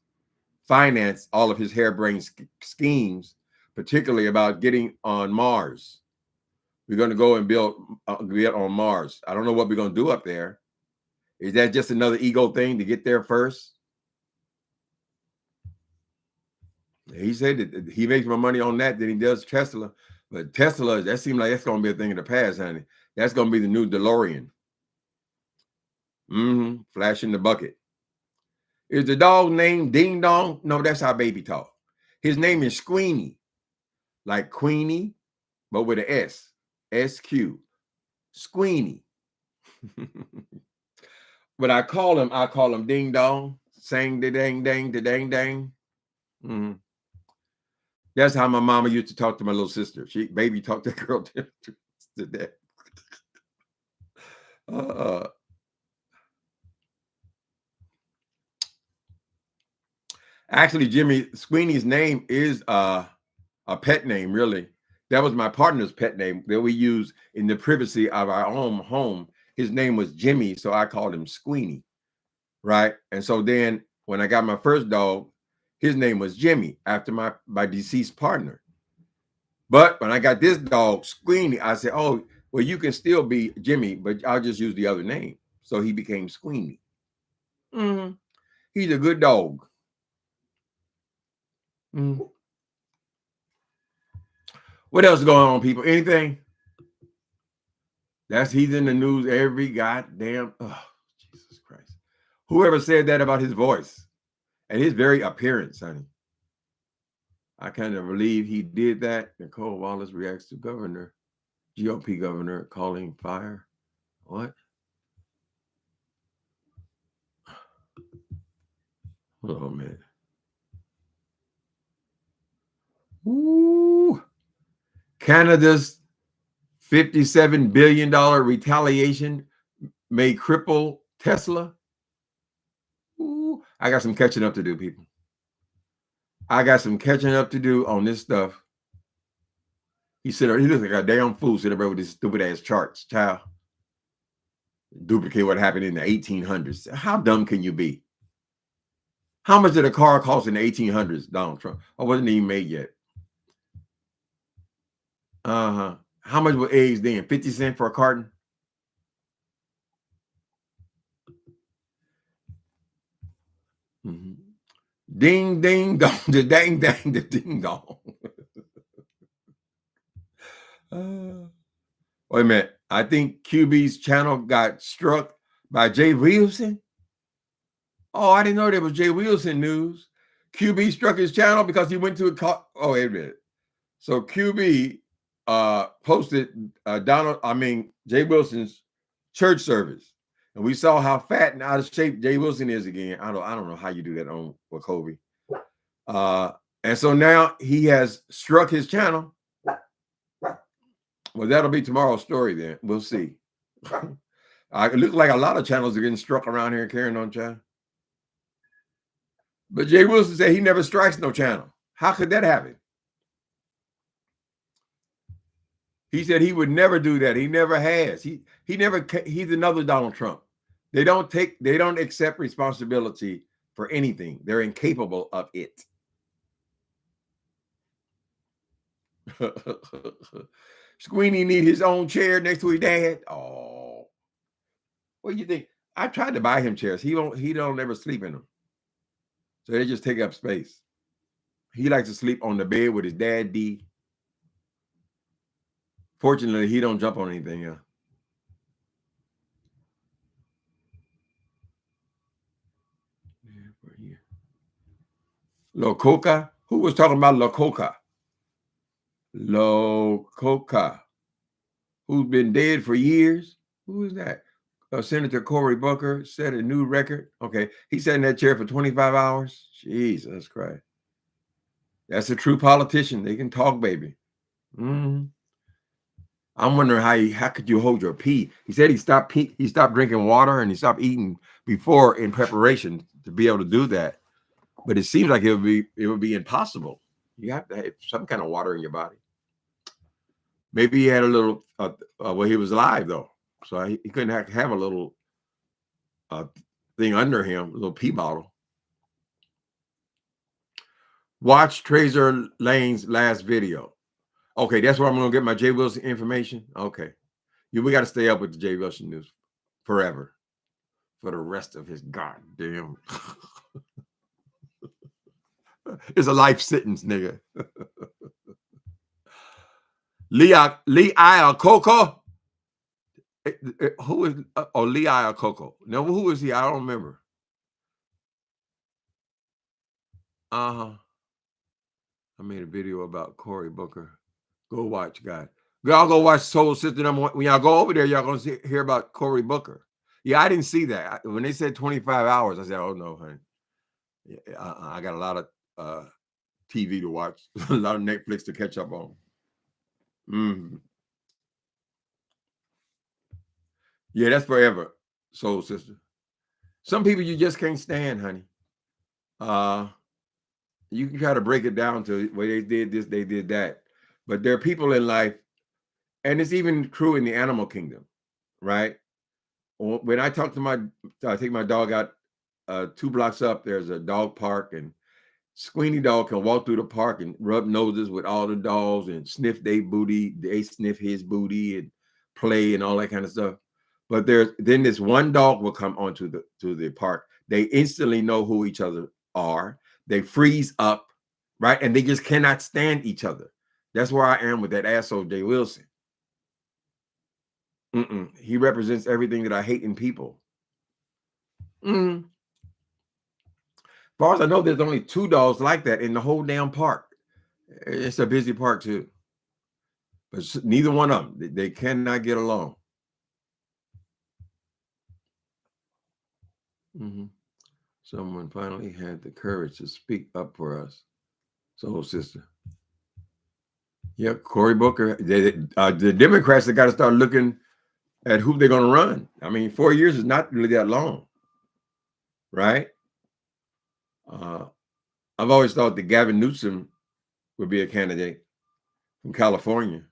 [SPEAKER 1] finance all of his harebrained schemes, particularly about getting on Mars. We're going to go and build on Mars. I don't know what we're going to do up there. Is that just another ego thing to get there first? He said that he makes more money on that than he does Tesla. But Tesla, that seems like that's going to be a thing of the past, honey. That's going to be the new DeLorean. Flash in the bucket. Is the dog named Ding Dong? No, that's our baby talk. His name is Squeenie, like Queenie, but with an S. SQ. Squeenie. But I call him Ding Dong. Sang da dang dang da dang dang. That's how my mama used to talk to my little sister. Baby talked that girl to that. Actually, Jimmy, Squeenie's name is a pet name, really. That was my partner's pet name that we use in the privacy of our own home. His name was Jimmy, so I called him Squeenie, right? And so then when I got my first dog, his name was Jimmy after my deceased partner. But when I got this dog, Squeenie, I said, oh, well, you can still be Jimmy, but I'll just use the other name. So he became Squeenie. He's a good dog. What else is going on, people? Anything? He's in the news every goddamn. Oh, Jesus Christ! Whoever said that about his voice and his very appearance, honey? I kind of believe he did that. Nicole Wallace reacts to GOP governor calling fire. What? Oh man. Ooh. Canada's $57 billion retaliation may cripple Tesla. Ooh. I got some catching up to do, people. I got some catching up to do on this stuff. He looks like a damn fool sitting there with his stupid ass charts, child. Duplicate what happened in the 1800s. How dumb can you be? How much did a car cost in the 1800s, Donald Trump? I wasn't even made yet. How much were eggs then? 50 cents for a carton? Mm-hmm. Ding, ding, dong, the dang, dang, the ding, dong. Wait a minute. I think QB's channel got struck by Jay Wilson. Oh, I didn't know there was Jay Wilson news. QB struck his channel because he went to a oh, wait a minute. So QB posted Jay Wilson's church service, and we saw how fat and out of shape Jay Wilson is again. I don't know how you do that on with Kobe. And so now he has struck his channel. Well, that'll be tomorrow's story then. We'll see. It looks like a lot of channels are getting struck around here carrying on, child. But Jay Wilson said he never strikes no channel. How could that happen? He said he would never do that. He never has. He's another Donald Trump. They don't accept responsibility for anything. They're incapable of it. Squeenie need his own chair next to his dad. Oh, what do you think? I tried to buy him chairs. He don't ever sleep in them. So they just take up space. He likes to sleep on the bed with his dad D. Fortunately, he don't jump on anything. Yeah. Lococa? Who was talking about Lococa? Lococa. Who's been dead for years? Who is that? Senator Cory Booker set a new record. Okay. He sat in that chair for 25 hours. Jesus Christ. That's a true politician. They can talk, baby. Mm-hmm. I'm wondering how could you hold your pee? He said he stopped drinking water and he stopped eating before in preparation to be able to do that. But it seems like it would be impossible. You have to have some kind of water in your body. Maybe he had a little well, he was alive though, so he couldn't have a little thing under him, a little pee bottle. Watch Tracer Lane's last video. Okay, that's where I'm gonna get my Jay Wilson information. Okay, we got to stay up with the Jay Wilson news forever for the rest of his goddamn. It's a life sentence, nigga. Lee Iacocca. Who is Lee Iacocca? No, who is he? I don't remember. I made a video about Cory Booker. Go watch, guys. Y'all go watch Soul Sister number 1. When y'all go over there, y'all gonna hear about Cory Booker. Yeah, I didn't see that. When they said 25 hours, I said, "Oh no, honey. Yeah, I got a lot of TV to watch, a lot of Netflix to catch up on." Mm-hmm. Yeah, that's forever, Soul Sister. Some people you just can't stand, honey. You can try to break it down to where they did this, they did that. But there are people in life, and it's even true in the animal kingdom, right? When I take my dog out 2 blocks up, there's a dog park, and Squeenie dog can walk through the park and rub noses with all the dogs and sniff their booty. They sniff his booty and play and all that kind of stuff. But then this one dog will come onto the park. They instantly know who each other are. They freeze up, right? And they just cannot stand each other. That's where I am with that asshole Jay Wilson. He represents everything that I hate in people. As far as I know, there's only 2 dogs like that in the whole damn park. It's a busy park too. But neither one of them, they cannot get along. Someone finally had the courage to speak up for us. Soul Sister. Yeah, Cory Booker. The Democrats have got to start looking at who they're going to run. I mean, 4 years is not really that long, right? I've always thought that Gavin Newsom would be a candidate from California.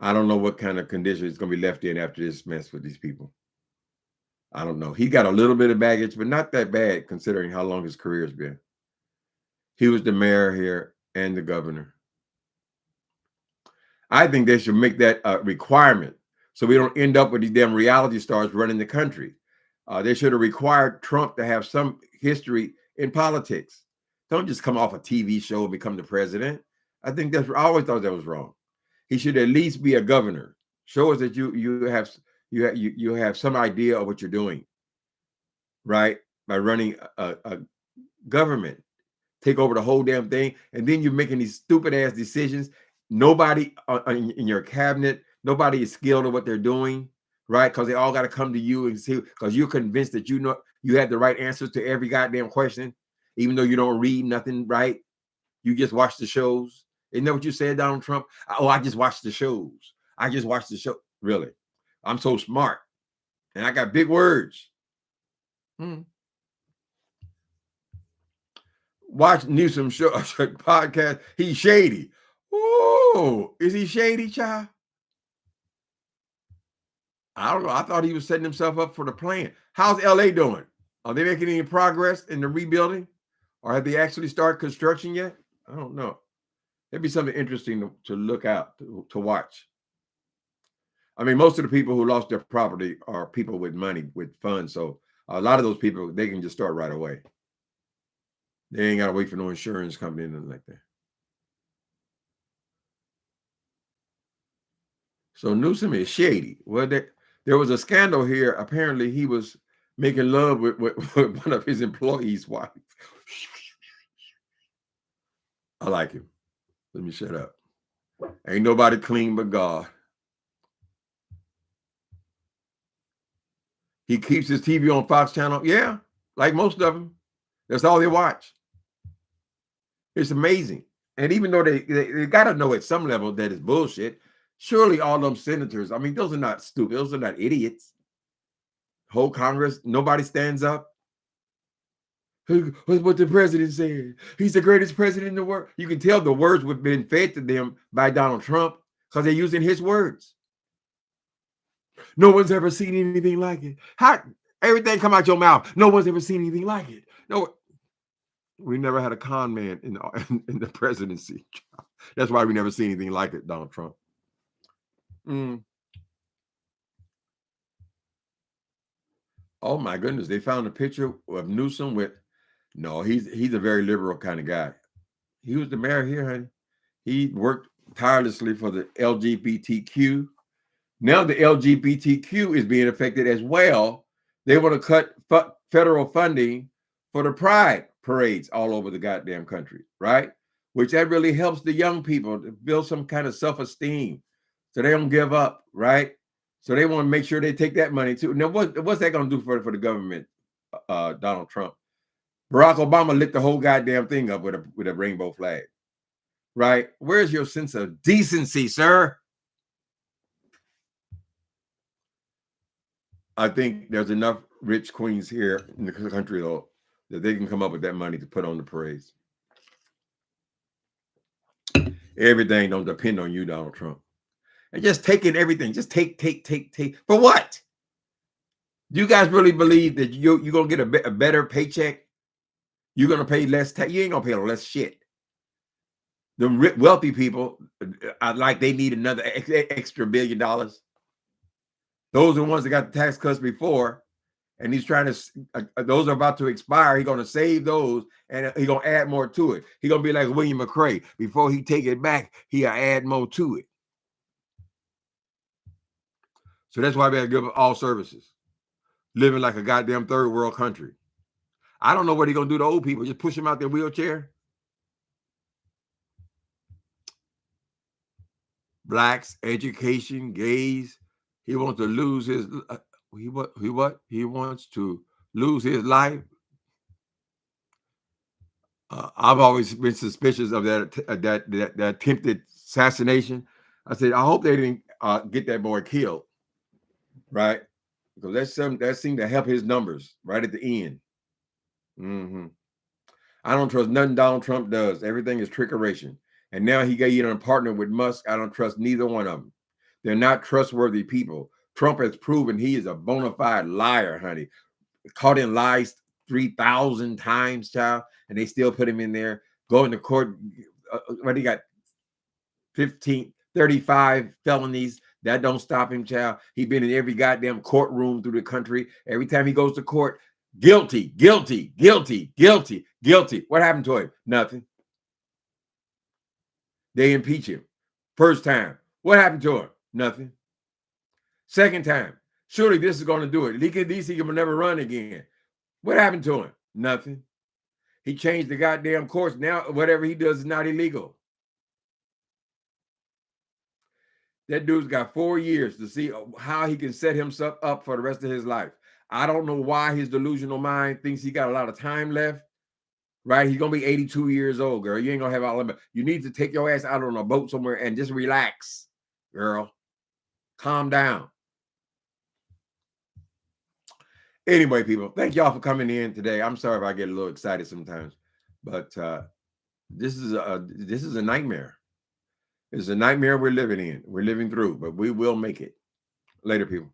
[SPEAKER 1] I don't know what kind of condition it's going to be left in after this mess with these people. I don't know. He got a little bit of baggage, but not that bad considering how long his career has been. He was the mayor here and the governor. I think they should make that a requirement so we don't end up with these damn reality stars running the country. They should have required Trump to have some history in politics. Don't just come off a TV show and become the president. I think I always thought that was wrong. He should at least be a governor. Show us that you have some idea of what you're doing, right? By running a government, take over the whole damn thing, and then you're making these stupid ass decisions. Nobody in your cabinet, nobody is skilled at what they're doing, right? Because they all got to come to you and see, because you're convinced that you know you have the right answers to every goddamn question, even though you don't read nothing, right? You just watch the shows. Isn't that what you said, Donald Trump? Oh, I just watched the shows. I just watched the show. Really? I'm so smart. And I got big words. Watch Newsom show podcast. He's shady. Oh, is he shady, child? I don't know. I thought he was setting himself up for the plan. How's LA doing? Are they making any progress in the rebuilding? Or have they actually started construction yet? I don't know. It'd be something interesting to look out, to watch. I mean, most of the people who lost their property are people with money, with funds. So a lot of those people, they can just start right away. They ain't got to wait for no insurance company or nothing like that. So Newsom is shady. Well, there was a scandal here. Apparently, he was making love with one of his employees' wife. I like him. Let me shut up. Ain't nobody clean but God. He keeps his TV on Fox Channel. Yeah, like most of them. That's all they watch. It's amazing. And even though they got to know at some level that it's bullshit, surely all them senators, I mean, those are not stupid. Those are not idiots. Whole Congress, nobody stands up. What the president said. He's the greatest president in the world. You can tell the words have been fed to them by Donald Trump because they're using his words. No one's ever seen anything like it. How everything come out your mouth? No one's ever seen anything like it. No, we never had a con man in the presidency. That's why we never see anything like it, Donald Trump. Oh my goodness, they found a picture of Newsom with. No, he's a very liberal kind of guy. He was the mayor here, honey. He worked tirelessly for the LGBTQ. Now the LGBTQ is being affected as well. They want to cut federal funding for the pride parades all over the goddamn country, right? Which that really helps the young people to build some kind of self-esteem so they don't give up, right? So they want to make sure they take that money too. Now, what's that going to do for the government, Donald Trump? Barack Obama lit the whole goddamn thing up with a rainbow flag, right? Where's your sense of decency, sir? I think there's enough rich queens here in the country, though, that they can come up with that money to put on the parades. Everything don't depend on you, Donald Trump. And just taking everything, just take. For what? Do you guys really believe that you're going to get a better paycheck? You're going to pay less tax? You ain't going to pay less shit. The wealthy people are like they need another extra $1 billion. Those are the ones that got the tax cuts before, and he's trying to. Those are about to expire. He's going to save those, and he's going to add more to it. He's going to be like William McRae. Before he take it back, he'll add more to it. So that's why we have to give up all services. Living like a goddamn third world country. I don't know what he's going to do to old people. Just push them out their wheelchair. Blacks, education, gays. He wants to lose his. He what? He wants to lose his life. I've always been suspicious of that attempted assassination. I said, I hope they didn't get that boy killed, right? Because that seemed to help his numbers right at the end. I don't trust nothing Donald Trump does. Everything is trickeration. And now he got a partner with Musk. I don't trust neither one of them. They're not trustworthy people. Trump has proven he is a bona fide liar, honey. Caught in lies 3,000 times, child, and they still put him in there. Going to court. When he got 15 35 felonies. That don't stop him, child. He been in every goddamn courtroom through the country. Every time he goes to court, guilty, guilty, guilty, guilty, guilty. What happened to him? Nothing. They impeach him. First time. What happened to him? Nothing. Second time. Surely this is going to do it. At least he can never run again. What happened to him? Nothing. He changed the goddamn course. Now whatever he does is not illegal. That dude's got 4 years to see how he can set himself up for the rest of his life. I don't know why his delusional mind thinks he got a lot of time left. Right? He's going to be 82 years old, girl. You ain't going to have all of it. You need to take your ass out on a boat somewhere and just relax, girl. Calm down. Anyway, people, thank y'all for coming in today. I'm sorry if I get a little excited sometimes, but this is a nightmare. It's a nightmare we're living in. We're living through, but we will make it. Later, people.